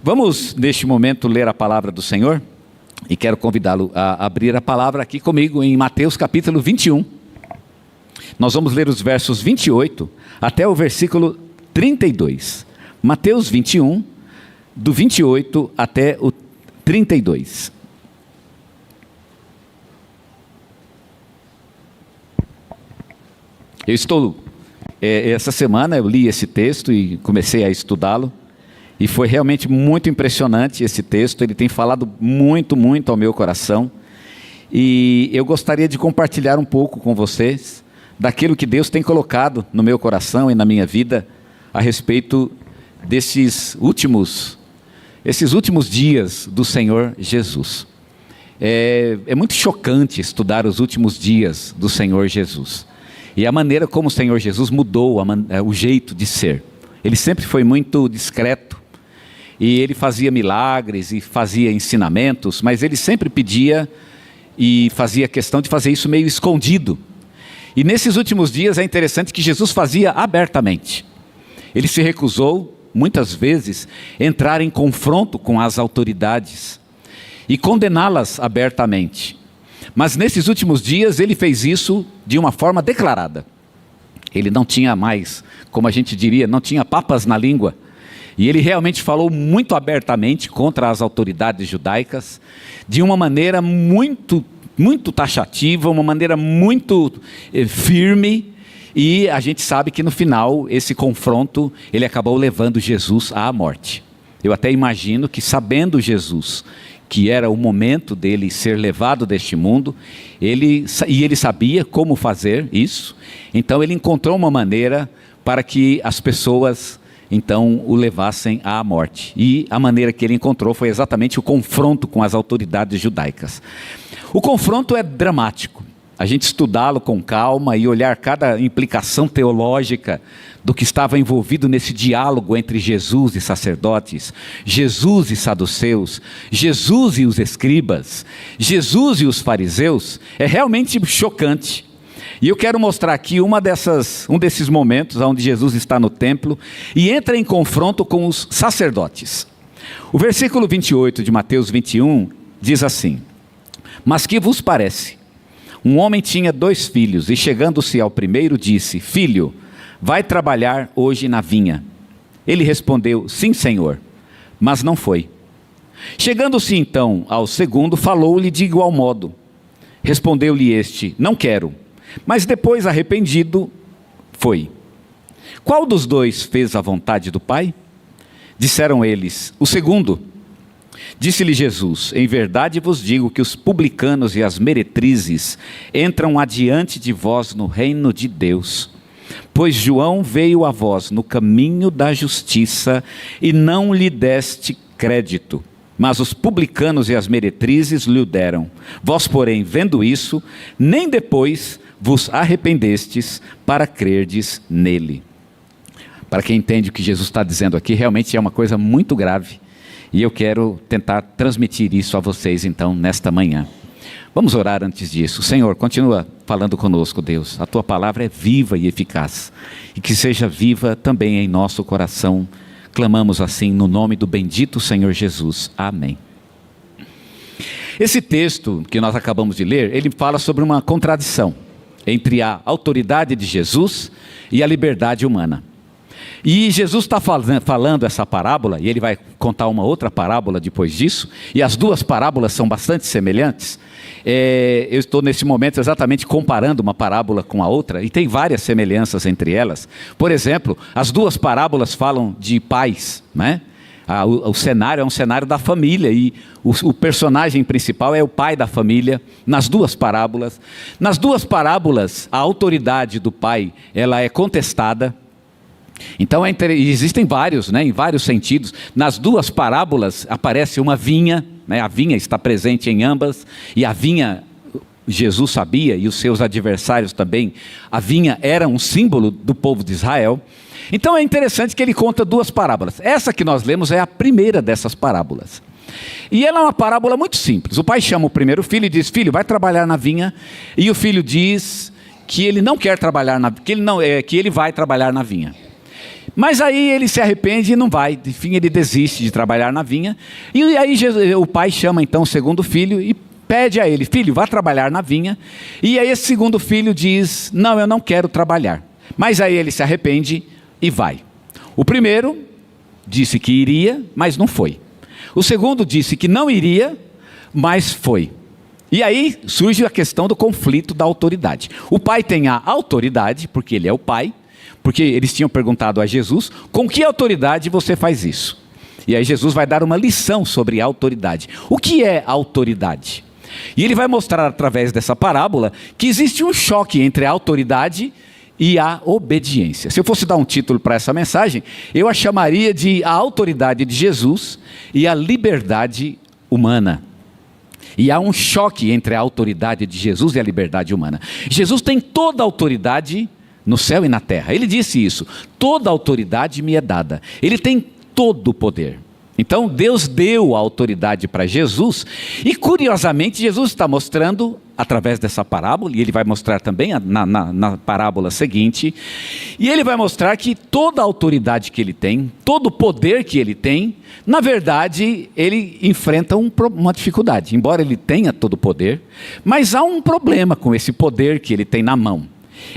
Vamos, neste momento, ler a palavra do Senhor? E quero convidá-lo a abrir a palavra aqui comigo em Mateus capítulo 21. Nós vamos ler os versos 28 até o versículo 32. Mateus 21, do 28 até o 32. Essa semana eu li esse texto e comecei a estudá-lo. E foi realmente muito impressionante esse texto, ele tem falado muito ao meu coração. E eu gostaria de compartilhar um pouco com vocês daquilo que Deus tem colocado no meu coração e na minha vida a respeito desses últimos dias do Senhor Jesus. É muito chocante estudar os últimos dias do Senhor Jesus. E a maneira como o Senhor Jesus mudou o jeito de ser. Ele sempre foi muito discreto. E ele fazia milagres e fazia ensinamentos, mas ele sempre pedia e fazia questão de fazer isso meio escondido. E nesses últimos dias é interessante que Jesus fazia abertamente. Ele se recusou, muitas vezes, a entrar em confronto com as autoridades e condená-las abertamente. Mas nesses últimos dias ele fez isso de uma forma declarada. Ele não tinha mais, como a gente diria, não tinha papas na língua. E ele realmente falou muito abertamente contra as autoridades judaicas, de uma maneira muito taxativa, uma maneira muito firme, e a gente sabe que no final, esse confronto, ele acabou levando Jesus à morte. Eu até imagino que, sabendo Jesus que era o momento dele ser levado deste mundo, ele sabia como fazer isso, então ele encontrou uma maneira para que as pessoas então o levassem à morte. E a maneira que ele encontrou foi exatamente o confronto com as autoridades judaicas. O confronto é dramático. A gente estudá-lo com calma e olhar cada implicação teológica do que estava envolvido nesse diálogo entre Jesus e sacerdotes, Jesus e saduceus, Jesus e os escribas, Jesus e os fariseus, é realmente chocante. E eu quero mostrar aqui um desses momentos onde Jesus está no templo e entra em confronto com os sacerdotes. O versículo 28 de Mateus 21 diz assim: Mas que vos parece? Um homem tinha 2 filhos e chegando-se ao primeiro disse: Filho, vai trabalhar hoje na vinha. Ele respondeu: Sim, Senhor, mas não foi. Chegando-se então ao segundo, falou-lhe de igual modo. Respondeu-lhe este: Não quero. Mas depois, arrependido, foi. Qual dos 2 fez a vontade do Pai? Disseram eles: O segundo. Disse-lhe Jesus: Em verdade vos digo que os publicanos e as meretrizes entram adiante de vós no reino de Deus. Pois João veio a vós no caminho da justiça e não lhe deste crédito. Mas os publicanos e as meretrizes lhe o deram. Vós, porém, vendo isso, nem depois vos arrependestes para crerdes nele. Para quem entende o que Jesus está dizendo aqui, realmente é uma coisa muito grave. E eu quero tentar transmitir isso a vocês, então, nesta manhã. Vamos orar antes disso. Senhor, continua falando conosco, Deus. A tua palavra é viva e eficaz. E que seja viva também em nosso coração. Clamamos assim no nome do bendito Senhor Jesus. Amém. Esse texto que nós acabamos de ler, ele fala sobre uma contradição entre a autoridade de Jesus e a liberdade humana. E Jesus está falando essa parábola, e ele vai contar uma outra parábola depois disso, e as 2 parábolas são bastante semelhantes. Eu estou nesse momento exatamente comparando uma parábola com a outra, e tem várias semelhanças entre elas. Por exemplo, as 2 parábolas falam de pais, né? O cenário é um cenário da família, e o personagem principal é o pai da família, nas 2 parábolas. Nas 2 parábolas, a autoridade do pai, ela é contestada. Então existem vários, né, em vários sentidos. Nas 2 parábolas aparece uma vinha, né, a vinha está presente em ambas, e a vinha, Jesus sabia, e os seus adversários também, a vinha era um símbolo do povo de Israel. Então é interessante que ele conta 2 parábolas. Essa que nós lemos é a primeira dessas parábolas. E ela é uma parábola muito simples. O pai chama o primeiro filho e diz: Filho, vai trabalhar na vinha. E o filho diz que ele não quer trabalhar que ele vai trabalhar na vinha. Mas aí ele se arrepende e não vai. Enfim, ele desiste de trabalhar na vinha. E aí o pai chama então o segundo filho e pede a ele: filho, vá trabalhar na vinha. E aí esse segundo filho diz: não, eu não quero trabalhar. Mas aí ele se arrepende e vai. O primeiro disse que iria, mas não foi. O segundo disse que não iria, mas foi. E aí surge a questão do conflito da autoridade. O pai tem a autoridade, porque ele é o pai, porque eles tinham perguntado a Jesus: com que autoridade você faz isso? E aí Jesus vai dar uma lição sobre a autoridade. O que é autoridade? E ele vai mostrar através dessa parábola que existe um choque entre a autoridade e a obediência. Se eu fosse dar um título para essa mensagem, eu a chamaria de A Autoridade de Jesus e a Liberdade Humana. E há um choque entre a autoridade de Jesus e a liberdade humana. Jesus tem toda a autoridade no céu e na terra. Ele disse isso: toda a autoridade me é dada. Ele tem todo o poder. Então Deus deu a autoridade para Jesus, e curiosamente Jesus está mostrando, através dessa parábola, e ele vai mostrar também na parábola seguinte, e ele vai mostrar que toda a autoridade que ele tem, todo o poder que ele tem, na verdade ele enfrenta uma dificuldade. Embora ele tenha todo o poder, mas há um problema com esse poder que ele tem na mão.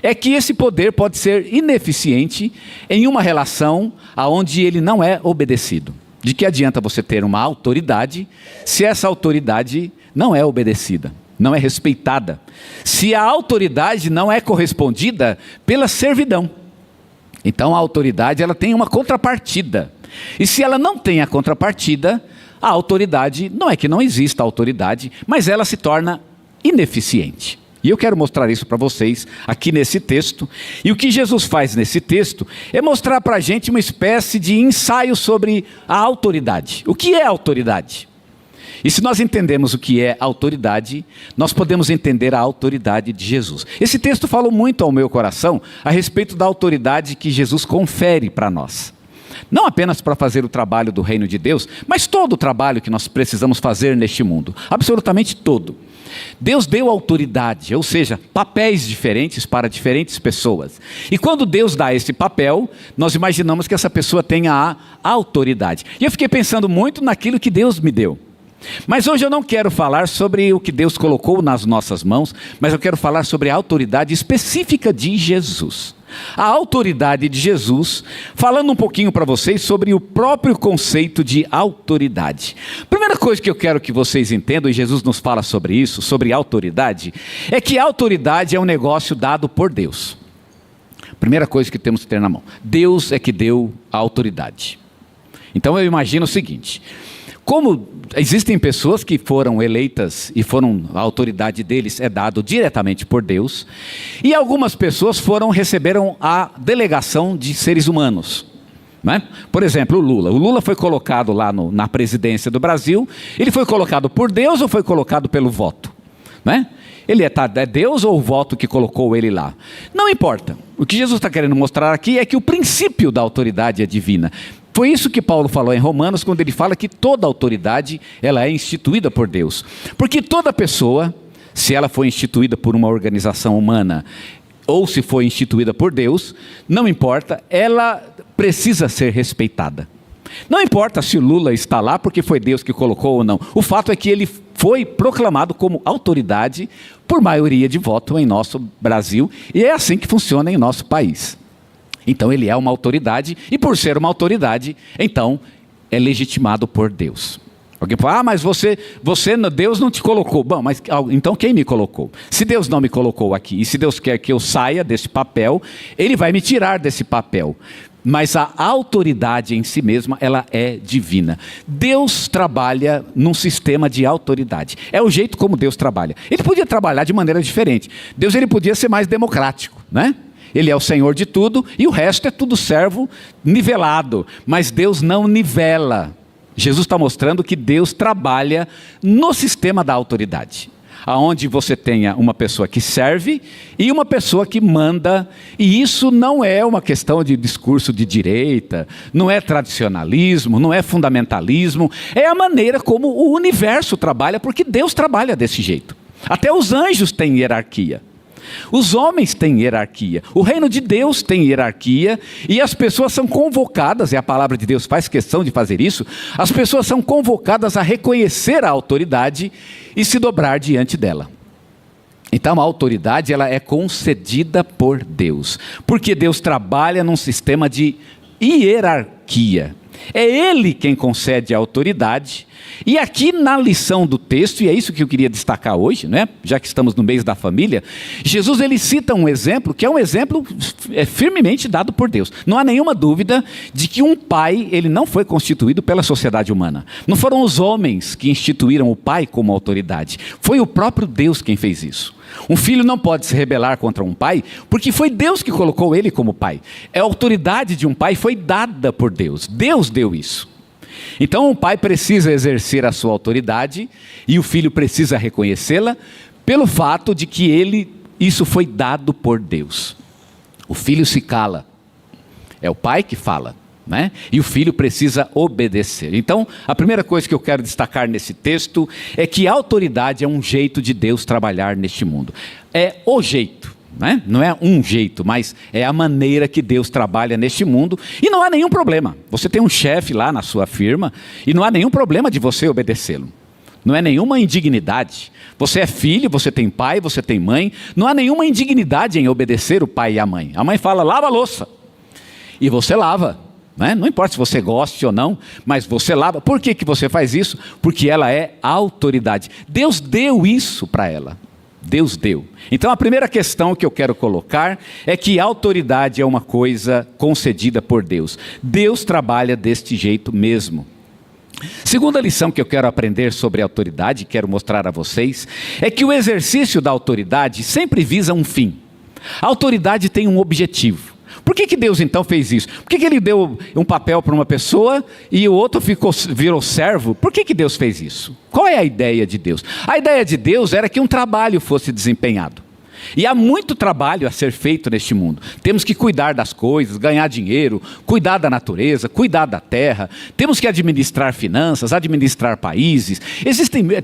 É que esse poder pode ser ineficiente em uma relação onde ele não é obedecido. De que adianta você ter uma autoridade se essa autoridade não é obedecida, não é respeitada? Se a autoridade não é correspondida pela servidão. Então a autoridade, ela tem uma contrapartida. E se ela não tem a contrapartida, a autoridade, não é que não exista autoridade, mas ela se torna ineficiente. E eu quero mostrar isso para vocês aqui nesse texto. E o que Jesus faz nesse texto é mostrar para a gente uma espécie de ensaio sobre a autoridade. O que é autoridade? E se nós entendemos o que é autoridade, nós podemos entender a autoridade de Jesus. Esse texto falou muito ao meu coração a respeito da autoridade que Jesus confere para nós. Não apenas para fazer o trabalho do reino de Deus, mas todo o trabalho que nós precisamos fazer neste mundo. Absolutamente todo. Deus deu autoridade, ou seja, papéis diferentes para diferentes pessoas. E quando Deus dá esse papel, nós imaginamos que essa pessoa tenha a autoridade. E eu fiquei pensando muito naquilo que Deus me deu. Mas hoje eu não quero falar sobre o que Deus colocou nas nossas mãos, mas eu quero falar sobre a autoridade específica de Jesus. A autoridade de Jesus, falando um pouquinho para vocês sobre o próprio conceito de autoridade. Primeira coisa que eu quero que vocês entendam, e Jesus nos fala sobre isso, sobre autoridade, é que a autoridade é um negócio dado por Deus. Primeira coisa que temos que ter na mão: Deus é que deu a autoridade. Então eu imagino o seguinte: como existem pessoas que foram eleitas e a autoridade deles é dada diretamente por Deus, e algumas pessoas receberam a delegação de seres humanos, né? Por exemplo, o Lula foi colocado lá na presidência do Brasil. Ele foi colocado por Deus ou foi colocado pelo voto, né? Ele é Deus ou o voto que colocou ele lá? Não importa. O que Jesus está querendo mostrar aqui é que o princípio da autoridade é divina. Foi isso que Paulo falou em Romanos, quando ele fala que toda autoridade ela é instituída por Deus. Porque toda pessoa, se ela foi instituída por uma organização humana, ou se foi instituída por Deus, não importa, ela precisa ser respeitada. Não importa se o Lula está lá porque foi Deus que colocou ou não. O fato é que ele foi proclamado como autoridade por maioria de voto em nosso Brasil, e é assim que funciona em nosso país. Então ele é uma autoridade, e por ser uma autoridade, então é legitimado por Deus. Alguém fala: mas Deus não te colocou. Bom, mas então quem me colocou? Se Deus não me colocou aqui, e se Deus quer que eu saia desse papel, Ele vai me tirar desse papel. Mas a autoridade em si mesma, ela é divina. Deus trabalha num sistema de autoridade. É o jeito como Deus trabalha. Ele podia trabalhar de maneira diferente. Deus, ele podia ser mais democrático, né? Ele é o Senhor de tudo e o resto é tudo servo nivelado. Mas Deus não nivela. Jesus está mostrando que Deus trabalha no sistema da autoridade, aonde você tenha uma pessoa que serve e uma pessoa que manda. E isso não é uma questão de discurso de direita, não é tradicionalismo, não é fundamentalismo, é a maneira como o universo trabalha, porque Deus trabalha desse jeito. Até os anjos têm hierarquia. Os homens têm hierarquia, o reino de Deus tem hierarquia, e as pessoas são convocadas, e a palavra de Deus faz questão de fazer isso, as pessoas são convocadas a reconhecer a autoridade e se dobrar diante dela. Então a autoridade, ela é concedida por Deus, porque Deus trabalha num sistema de hierarquia. É Ele quem concede a autoridade. E aqui na lição do texto, e é isso que eu queria destacar hoje, né? Já que estamos no mês da família, Jesus ele cita um exemplo, que é um exemplo firmemente dado por Deus. Não há nenhuma dúvida de que um pai, ele não foi constituído pela sociedade humana. Não foram os homens que instituíram o pai como autoridade. Foi o próprio Deus quem fez isso. Um filho não pode se rebelar contra um pai, porque foi Deus que colocou ele como pai. A autoridade de um pai foi dada por Deus. Deus deu isso. Então o pai precisa exercer a sua autoridade e o filho precisa reconhecê-la pelo fato de que isso foi dado por Deus. O filho se cala, é o pai que fala, né? E o filho precisa obedecer. Então a primeira coisa que eu quero destacar nesse texto é que a autoridade é um jeito de Deus trabalhar neste mundo. É o jeito. Não é um jeito, mas é a maneira que Deus trabalha neste mundo, e não há nenhum problema. Você tem um chefe lá na sua firma e não há nenhum problema de você obedecê-lo. Não é nenhuma indignidade. Você é filho, você tem pai, você tem mãe, não há nenhuma indignidade em obedecer o pai e a mãe. A mãe fala, lava a louça, e você lava. Não importa se você goste ou não, mas você lava. Por que você faz isso? Porque ela é autoridade. Deus deu isso para ela. Deus deu. Então a primeira questão que eu quero colocar é que a autoridade é uma coisa concedida por Deus. Deus trabalha deste jeito mesmo. Segunda lição que eu quero aprender sobre a autoridade, quero mostrar a vocês, é que o exercício da autoridade sempre visa um fim. A autoridade tem um objetivo. Por que Deus então fez isso? Por que Ele deu um papel para uma pessoa e o outro virou servo? Por que Deus fez isso? Qual é a ideia de Deus? A ideia de Deus era que um trabalho fosse desempenhado. E há muito trabalho a ser feito neste mundo. Temos que cuidar das coisas, ganhar dinheiro, cuidar da natureza, cuidar da terra. Temos que administrar finanças, administrar países.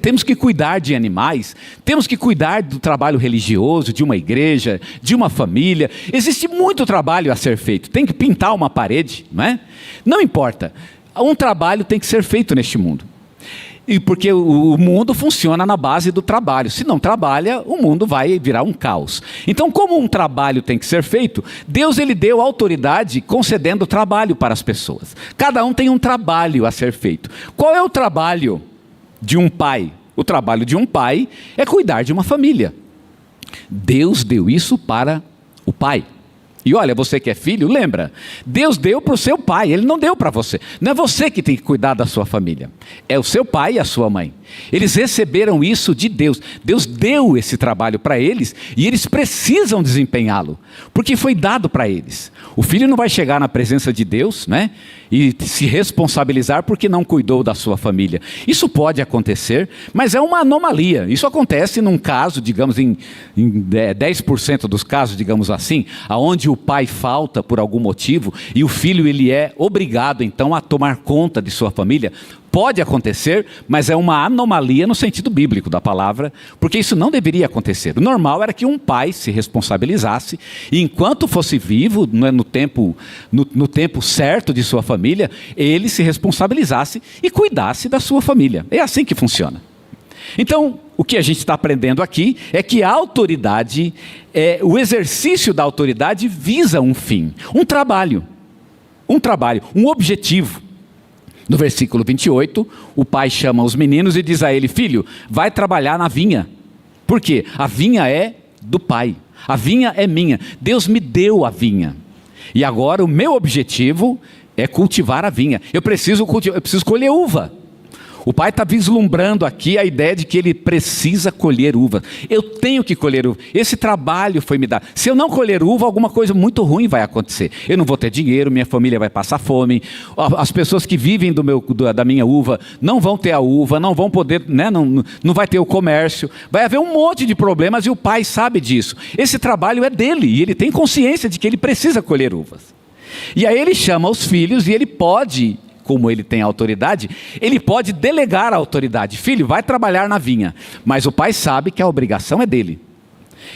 Temos que cuidar de animais. Temos que cuidar do trabalho religioso, de uma igreja, de uma família. Existe muito trabalho a ser feito. Tem que pintar uma parede, não é? Não importa. Um trabalho tem que ser feito neste mundo. E porque o mundo funciona na base do trabalho. Se não trabalha, o mundo vai virar um caos. Então, como um trabalho tem que ser feito, Deus ele deu autoridade concedendo trabalho para as pessoas. Cada um tem um trabalho a ser feito. Qual é o trabalho de um pai? O trabalho de um pai é cuidar de uma família. Deus deu isso para o pai. E olha, você que é filho, lembra, Deus deu para o seu pai, Ele não deu para você. Não é você que tem que cuidar da sua família, é o seu pai e a sua mãe. Eles receberam isso de Deus. Deus deu esse trabalho para eles e eles precisam desempenhá-lo, porque foi dado para eles. O filho não vai chegar na presença de Deus, né, e se responsabilizar porque não cuidou da sua família. Isso pode acontecer, mas é uma anomalia. Isso acontece num caso, digamos, em 10% dos casos, digamos assim, aonde o pai falta por algum motivo e o filho ele é obrigado então a tomar conta de sua família. Pode acontecer, mas é uma anomalia no sentido bíblico da palavra, porque isso não deveria acontecer. O normal era que um pai se responsabilizasse e enquanto fosse vivo, no tempo certo de sua família, ele se responsabilizasse e cuidasse da sua família. É assim que funciona. Então, o que a gente está aprendendo aqui é que a autoridade, o exercício da autoridade visa um fim, um trabalho, um objetivo. No versículo 28, o pai chama os meninos e diz a ele: filho, vai trabalhar na vinha. Por quê? A vinha é do pai, a vinha é minha, Deus me deu a vinha. E agora o meu objetivo é cultivar a vinha. Eu preciso colher uva. O pai está vislumbrando aqui a ideia de que ele precisa colher uva. Eu tenho que colher uva. Esse trabalho foi me dado. Se eu não colher uva, alguma coisa muito ruim vai acontecer. Eu não vou ter dinheiro, minha família vai passar fome. As pessoas que vivem da minha uva não vão ter a uva, não vão poder, né, não vai ter o comércio. Vai haver um monte de problemas e o pai sabe disso. Esse trabalho é dele e ele tem consciência de que ele precisa colher uvas. E aí ele chama os filhos e ele pode... Como ele tem autoridade, ele pode delegar a autoridade. Filho, vai trabalhar na vinha. Mas o pai sabe que a obrigação é dele.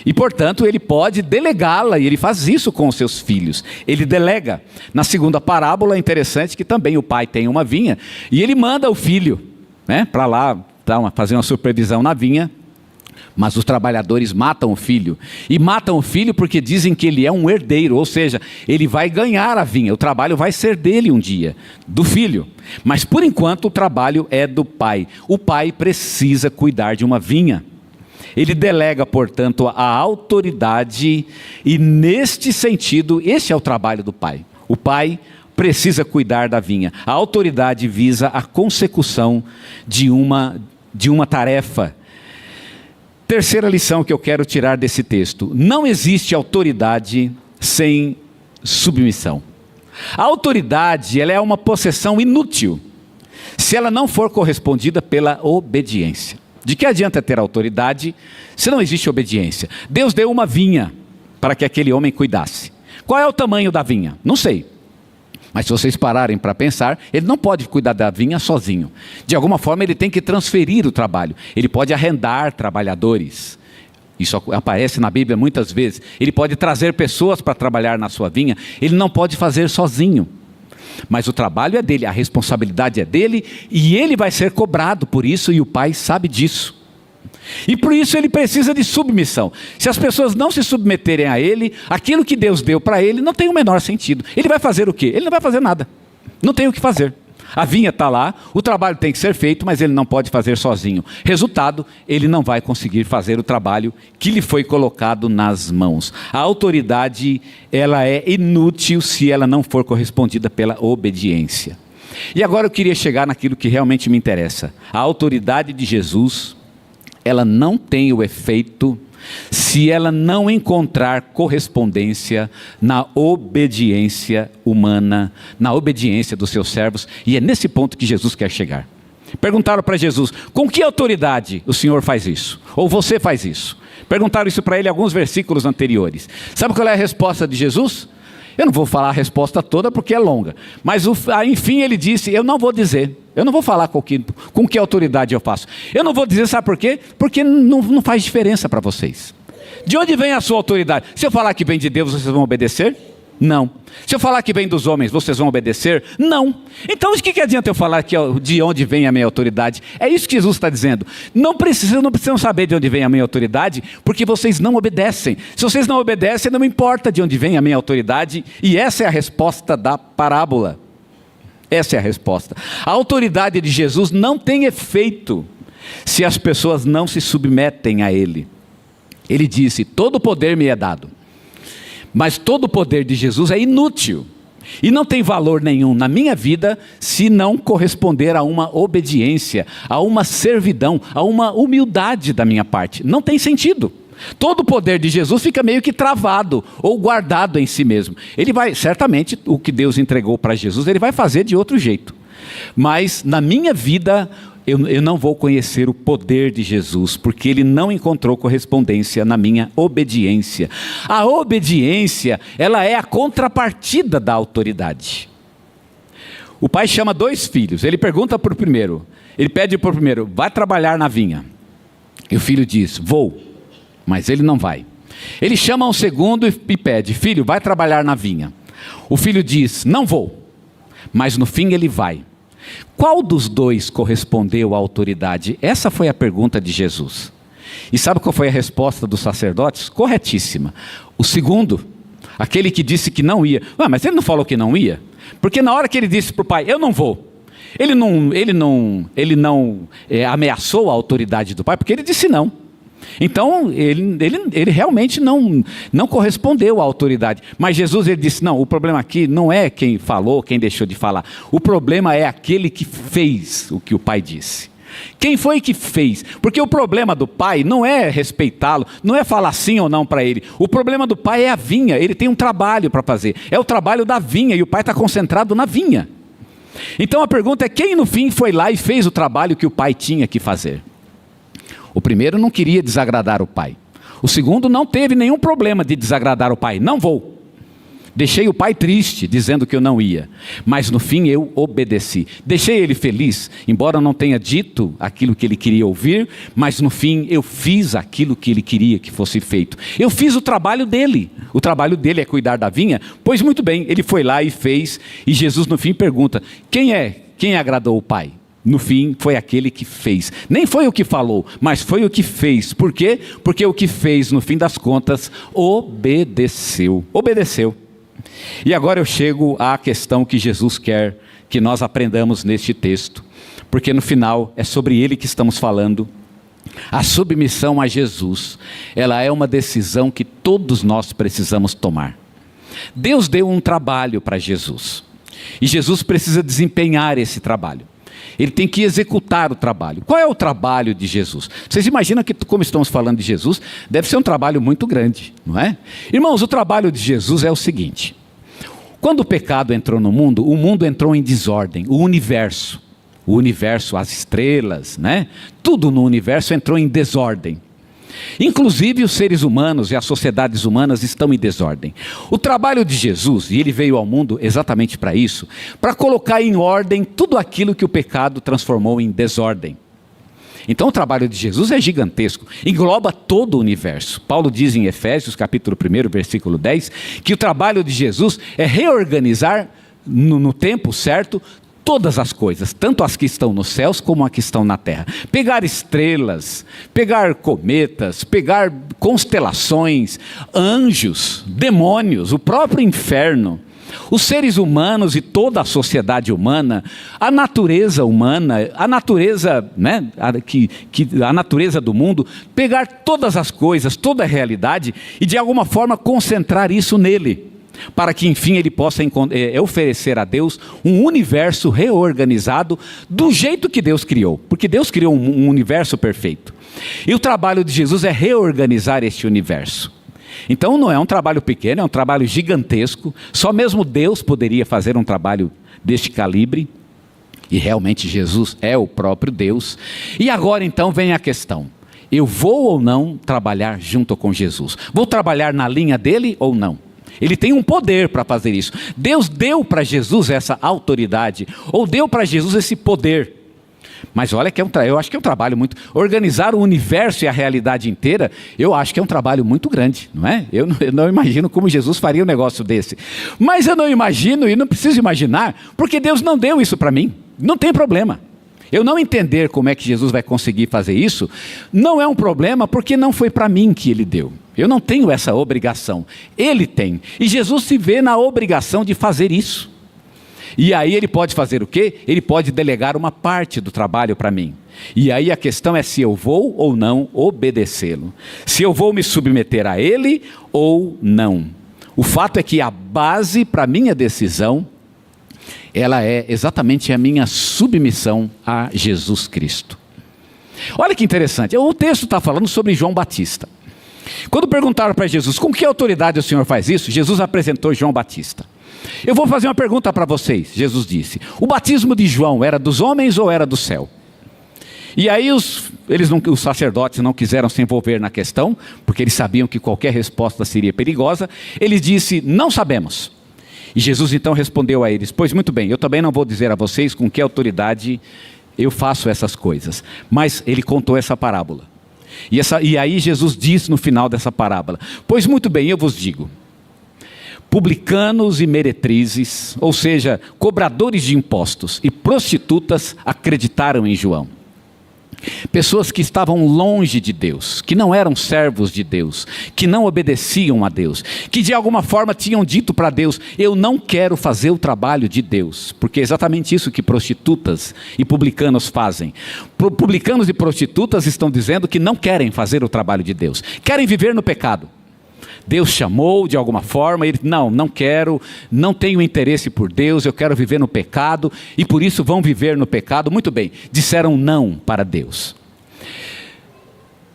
E, portanto, ele pode delegá-la, e ele faz isso com os seus filhos. Ele delega. Na segunda parábola, é interessante que também o pai tem uma vinha, e ele manda o filho, né, para lá fazer uma supervisão na vinha, mas os trabalhadores matam o filho. E matam o filho porque dizem que ele é um herdeiro, ou seja, ele vai ganhar a vinha, o trabalho vai ser dele um dia, do filho. Mas, por enquanto, o trabalho é do pai. O pai precisa cuidar de uma vinha. Ele delega, portanto, a autoridade, e neste sentido, esse é o trabalho do pai. O pai precisa cuidar da vinha. A autoridade visa a consecução de uma tarefa. Terceira lição que eu quero tirar desse texto: não existe autoridade sem submissão. A autoridade, ela é uma possessão inútil se ela não for correspondida pela obediência. De que adianta ter autoridade se não existe obediência? Deus deu uma vinha para que aquele homem cuidasse. Qual é o tamanho da vinha? Não sei. Mas se vocês pararem para pensar, ele não pode cuidar da vinha sozinho. De alguma forma ele tem que transferir o trabalho. Ele pode arrendar trabalhadores. Isso aparece na Bíblia muitas vezes. Ele pode trazer pessoas para trabalhar na sua vinha. Ele não pode fazer sozinho. Mas o trabalho é dele, a responsabilidade é dele, e ele vai ser cobrado por isso, e o pai sabe disso. E por isso ele precisa de submissão. Se as pessoas não se submeterem a ele, aquilo que Deus deu para ele não tem o menor sentido. Ele vai fazer o quê? Ele não vai fazer nada. Não tem o que fazer. A vinha está lá, o trabalho tem que ser feito, mas ele não pode fazer sozinho. Resultado, ele não vai conseguir fazer o trabalho que lhe foi colocado nas mãos. A autoridade, ela é inútil se ela não for correspondida pela obediência. E agora eu queria chegar naquilo que realmente me interessa. A autoridade de Jesus, ela não tem o efeito se ela não encontrar correspondência na obediência humana, na obediência dos seus servos, e é nesse ponto que Jesus quer chegar. Perguntaram para Jesus: com que autoridade o Senhor faz isso? Ou você faz isso? Perguntaram isso para ele alguns versículos anteriores. Sabe qual é a resposta de Jesus? Eu não vou falar a resposta toda porque é longa, mas enfim ele disse: eu não vou dizer. Eu não vou falar com que autoridade eu faço. Eu não vou dizer, sabe por quê? Porque não faz diferença para vocês. De onde vem a sua autoridade? Se eu falar que vem de Deus, vocês vão obedecer? Não. Se eu falar que vem dos homens, vocês vão obedecer? Não. Então o que adianta eu falar de onde vem a minha autoridade? É isso que Jesus está dizendo. Não precisam saber de onde vem a minha autoridade, porque vocês não obedecem. Se vocês não obedecem, não importa de onde vem a minha autoridade, e essa é a resposta da parábola. Essa é a resposta. A autoridade de Jesus não tem efeito se as pessoas não se submetem a Ele. Ele disse: todo poder me é dado. Mas todo o poder de Jesus é inútil. E não tem valor nenhum na minha vida se não corresponder a uma obediência, a uma servidão, a uma humildade da minha parte. Não tem sentido. Todo o poder de Jesus fica meio que travado ou guardado em si mesmo. Ele vai, certamente, o que Deus entregou para Jesus, ele vai fazer de outro jeito. Mas na minha vida, eu não vou conhecer o poder de Jesus, porque ele não encontrou correspondência na minha obediência. A obediência, ela é a contrapartida da autoridade. O pai chama dois filhos, ele pergunta para o primeiro, ele pede para o primeiro: vai trabalhar na vinha. E o filho diz: vou. Mas ele não vai. Ele chama um segundo e pede: filho, vai trabalhar na vinha. O filho diz: não vou. Mas no fim ele vai. Qual dos dois correspondeu à autoridade? Essa foi a pergunta de Jesus. E sabe qual foi a resposta dos sacerdotes? Corretíssima. O segundo, aquele que disse que não ia. Mas ele não falou que não ia? Porque na hora que ele disse para o pai: eu não vou, ele não ameaçou a autoridade do pai, porque ele disse não. Então ele realmente não correspondeu à autoridade. Mas Jesus, ele disse: não, o problema aqui não é quem falou, quem deixou de falar. O problema é aquele que fez o que o pai disse. Quem foi que fez? Porque o problema do pai não é respeitá-lo, não é falar sim ou não para ele. O problema do pai é a vinha. Ele tem um trabalho para fazer, é o trabalho da vinha, e o pai está concentrado na vinha. Então a pergunta é: quem no fim foi lá e fez o trabalho que o pai tinha que fazer? O primeiro não queria desagradar o pai. O segundo não teve nenhum problema de desagradar o pai. Não vou. Deixei o pai triste, dizendo que eu não ia, mas no fim eu obedeci. Deixei ele feliz, embora não tenha dito aquilo que ele queria ouvir, mas no fim eu fiz aquilo que ele queria que fosse feito. Eu fiz o trabalho dele. O trabalho dele é cuidar da vinha? Pois muito bem, ele foi lá e fez, e Jesus no fim pergunta: quem agradou o pai? No fim, foi aquele que fez. Nem foi o que falou, mas foi o que fez. Por quê? Porque o que fez, no fim das contas, obedeceu. Obedeceu. E agora eu chego à questão que Jesus quer que nós aprendamos neste texto. Porque no final, é sobre ele que estamos falando. A submissão a Jesus, ela é uma decisão que todos nós precisamos tomar. Deus deu um trabalho para Jesus. E Jesus precisa desempenhar esse trabalho. Ele tem que executar o trabalho. Qual é o trabalho de Jesus? Vocês imaginam que, como estamos falando de Jesus, deve ser um trabalho muito grande, não é? Irmãos, o trabalho de Jesus é o seguinte: quando o pecado entrou no mundo, o mundo entrou em desordem, o universo, as estrelas, né? Tudo no universo entrou em desordem. Inclusive os seres humanos e as sociedades humanas estão em desordem. O trabalho de Jesus, e ele veio ao mundo exatamente para isso, para colocar em ordem tudo aquilo que o pecado transformou em desordem. Então o trabalho de Jesus é gigantesco, engloba todo o universo. Paulo diz em Efésios capítulo 1, versículo 10, que o trabalho de Jesus é reorganizar no tempo certo todas as coisas, tanto as que estão nos céus como as que estão na terra. Pegar estrelas, pegar cometas, pegar constelações, anjos, demônios, o próprio inferno, os seres humanos e toda a sociedade humana, a natureza humana, a natureza, né, a natureza do mundo, pegar todas as coisas, toda a realidade e de alguma forma concentrar isso nele, para que enfim ele possa oferecer a Deus um universo reorganizado do jeito que Deus criou, porque Deus criou um universo perfeito, e o trabalho de Jesus é reorganizar este universo. Então não é um trabalho pequeno, é um trabalho gigantesco, só mesmo Deus poderia fazer um trabalho deste calibre, e realmente Jesus é o próprio Deus. E agora então vem a questão: eu vou ou não trabalhar junto com Jesus? Vou trabalhar na linha dele ou não? Ele tem um poder para fazer isso. Deus deu para Jesus essa autoridade, ou deu para Jesus esse poder. Mas olha que eu acho que é um trabalho muito... Organizar o universo e a realidade inteira, eu acho que é um trabalho muito grande, não é? Eu não imagino como Jesus faria um negócio desse. Mas eu não imagino e não preciso imaginar, porque Deus não deu isso para mim. Não tem problema. Eu não entender como é que Jesus vai conseguir fazer isso, não é um problema, porque não foi para mim que ele deu. Eu não tenho essa obrigação, ele tem. E Jesus se vê na obrigação de fazer isso. E aí ele pode fazer o quê? Ele pode delegar uma parte do trabalho para mim. E aí a questão é se eu vou ou não obedecê-lo. Se eu vou me submeter a ele ou não. O fato é que a base para a minha decisão, ela é exatamente a minha submissão a Jesus Cristo. Olha que interessante, o texto está falando sobre João Batista. Quando perguntaram para Jesus, com que autoridade o Senhor faz isso? Jesus apresentou João Batista. Eu vou fazer uma pergunta para vocês. Jesus disse: o batismo de João era dos homens ou era do céu? E aí os sacerdotes não quiseram se envolver na questão, porque eles sabiam que qualquer resposta seria perigosa. Ele disse: não sabemos. E Jesus então respondeu a eles: pois muito bem, eu também não vou dizer a vocês com que autoridade eu faço essas coisas. Mas ele contou essa parábola. E aí Jesus diz no final dessa parábola: pois muito bem, eu vos digo, publicanos e meretrizes, ou seja, cobradores de impostos e prostitutas, acreditaram em João. Pessoas que estavam longe de Deus, que não eram servos de Deus, que não obedeciam a Deus, que de alguma forma tinham dito para Deus: eu não quero fazer o trabalho de Deus, porque é exatamente isso que prostitutas e publicanos fazem. Publicanos e prostitutas estão dizendo que não querem fazer o trabalho de Deus, querem viver no pecado. Deus chamou de alguma forma, ele não quero, não tenho interesse por Deus, eu quero viver no pecado, e por isso vão viver no pecado. Muito bem, disseram não para Deus.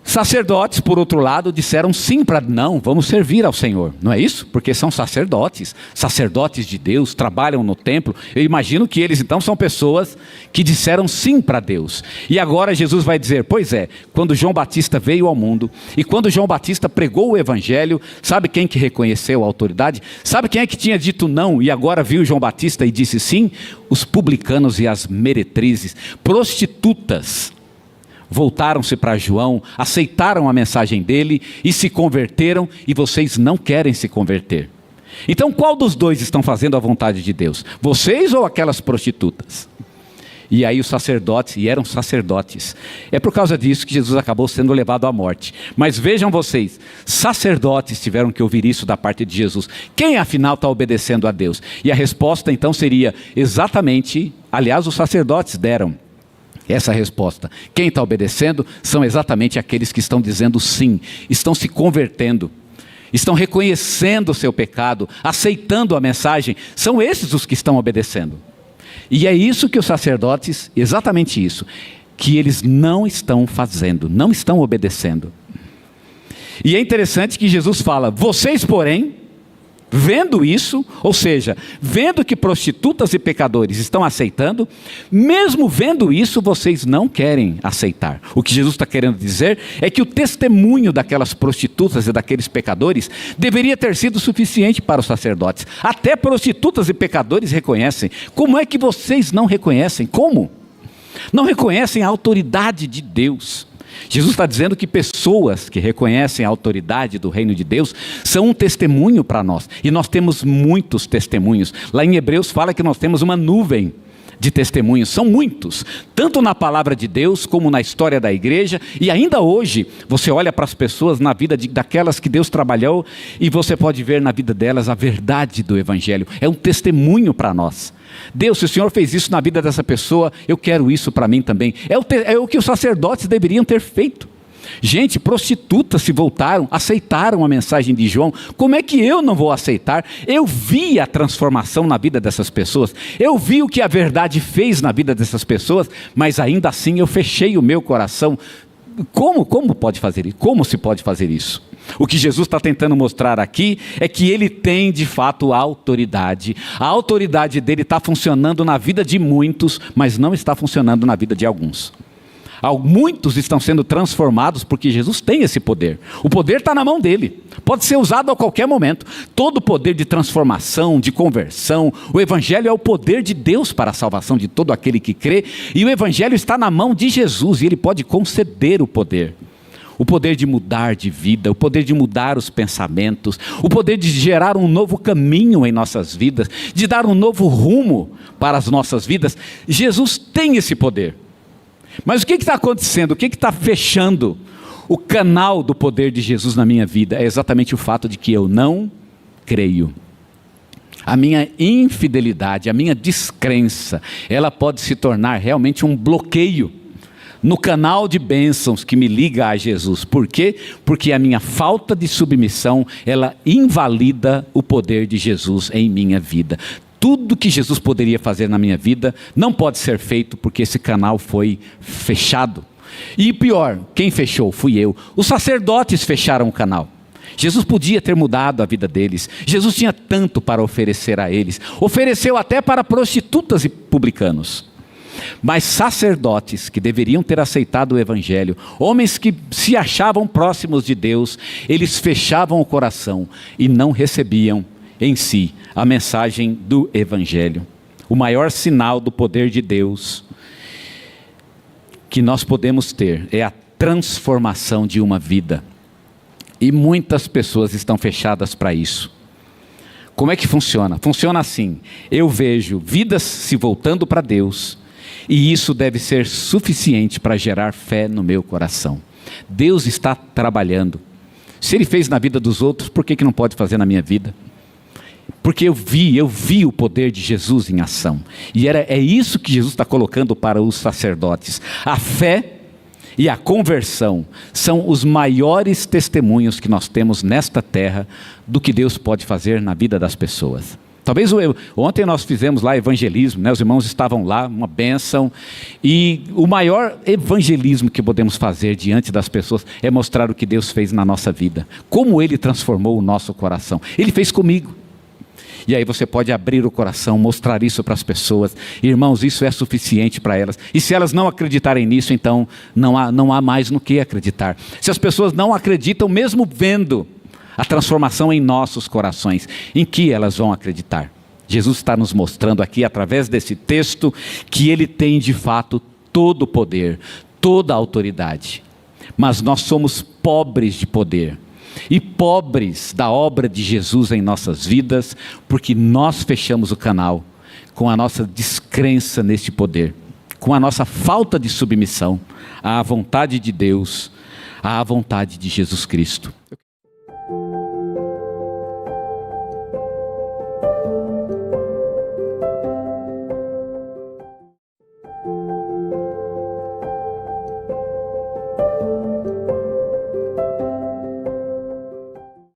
Sacerdotes, por outro lado, disseram sim para não, vamos servir ao Senhor. Não é isso? Porque são sacerdotes de Deus, trabalham no templo. Eu imagino que eles então são pessoas que disseram sim para Deus. E agora Jesus vai dizer, pois é, quando João Batista veio ao mundo, e quando João Batista pregou o evangelho, sabe quem que reconheceu a autoridade? Sabe quem é que tinha dito não e agora viu João Batista e disse sim? Os publicanos e as meretrizes, prostitutas. Voltaram-se para João, aceitaram a mensagem dele e se converteram, e vocês não querem se converter. Então qual dos dois estão fazendo a vontade de Deus? Vocês ou aquelas prostitutas? E aí os sacerdotes, e eram sacerdotes, é por causa disso que Jesus acabou sendo levado à morte. Mas vejam vocês, sacerdotes tiveram que ouvir isso da parte de Jesus. Quem afinal está obedecendo a Deus? E a resposta então seria exatamente, aliás os sacerdotes deram essa resposta. Quem está obedecendo são exatamente aqueles que estão dizendo sim, estão se convertendo, estão reconhecendo o seu pecado, aceitando a mensagem, são esses os que estão obedecendo. E é isso que os sacerdotes, exatamente isso, que eles não estão fazendo, não estão obedecendo. E é interessante que Jesus fala, vocês porém, vendo isso, ou seja, vendo que prostitutas e pecadores estão aceitando, mesmo vendo isso, vocês não querem aceitar. O que Jesus está querendo dizer é que o testemunho daquelas prostitutas e daqueles pecadores deveria ter sido suficiente para os sacerdotes. Até prostitutas e pecadores reconhecem. Como é que vocês não reconhecem? Como? Não reconhecem a autoridade de Deus. Jesus está dizendo que pessoas que reconhecem a autoridade do reino de Deus são um testemunho para nós. E nós temos muitos testemunhos. Lá em Hebreus fala que nós temos uma nuvem de testemunhos. São muitos, tanto na palavra de Deus como na história da igreja. E ainda hoje, você olha para as pessoas na vida daquelas que Deus trabalhou e você pode ver na vida delas a verdade do evangelho. É um testemunho para nós. Deus, se o Senhor fez isso na vida dessa pessoa, eu quero isso para mim também. É o que os sacerdotes deveriam ter feito. Gente, prostitutas se voltaram, aceitaram a mensagem de João. Como é que eu não vou aceitar? Eu vi a transformação na vida dessas pessoas. Eu vi o que a verdade fez na vida dessas pessoas, mas ainda assim eu fechei o meu coração. Como pode fazer isso? Como se pode fazer isso? O que Jesus está tentando mostrar aqui é que ele tem de fato autoridade. A autoridade dele está funcionando na vida de muitos, mas não está funcionando na vida de alguns. Muitos estão sendo transformados porque Jesus tem esse poder. O poder está na mão dele. Pode ser usado a qualquer momento. Todo o poder de transformação, de conversão. O evangelho é o poder de Deus para a salvação de todo aquele que crê. E o evangelho está na mão de Jesus e ele pode conceder o poder. O poder de mudar de vida, o poder de mudar os pensamentos, o poder de gerar um novo caminho em nossas vidas, de dar um novo rumo para as nossas vidas. Jesus tem esse poder. Mas o que está acontecendo? O que está fechando o canal do poder de Jesus na minha vida? É exatamente o fato de que eu não creio. A minha infidelidade, a minha descrença, ela pode se tornar realmente um bloqueio no canal de bênçãos que me liga a Jesus. Por quê? Porque a minha falta de submissão, ela invalida o poder de Jesus em minha vida. Tudo que Jesus poderia fazer na minha vida não pode ser feito porque esse canal foi fechado. E pior, quem fechou? Fui eu. Os sacerdotes fecharam o canal. Jesus podia ter mudado a vida deles. Jesus tinha tanto para oferecer a eles. Ofereceu até para prostitutas e publicanos. Mas sacerdotes que deveriam ter aceitado o evangelho, homens que se achavam próximos de Deus, eles fechavam o coração e não recebiam em si a mensagem do evangelho. O maior sinal do poder de Deus que nós podemos ter é a transformação de uma vida. E muitas pessoas estão fechadas para isso. Como é que funciona? Funciona assim: eu vejo vidas se voltando para Deus, e isso deve ser suficiente para gerar fé no meu coração. Deus está trabalhando. Se Ele fez na vida dos outros, por que não pode fazer na minha vida? Porque eu vi o poder de Jesus em ação. E é isso que Jesus está colocando para os sacerdotes. A fé e a conversão são os maiores testemunhos que nós temos nesta terra do que Deus pode fazer na vida das pessoas. Talvez ontem nós fizemos lá evangelismo, né? Os irmãos estavam lá, uma bênção. E o maior evangelismo que podemos fazer diante das pessoas é mostrar o que Deus fez na nossa vida. Como Ele transformou o nosso coração. Ele fez comigo. E aí você pode abrir o coração, mostrar isso para as pessoas. Irmãos, isso é suficiente para elas. E se elas não acreditarem nisso, então não há mais no que acreditar. Se as pessoas não acreditam, mesmo vendo a transformação em nossos corações, em que elas vão acreditar? Jesus está nos mostrando aqui, através desse texto, que Ele tem de fato todo o poder, toda a autoridade. Mas nós somos pobres de poder. E pobres da obra de Jesus em nossas vidas, porque nós fechamos o canal com a nossa descrença neste poder, com a nossa falta de submissão à vontade de Deus, à vontade de Jesus Cristo.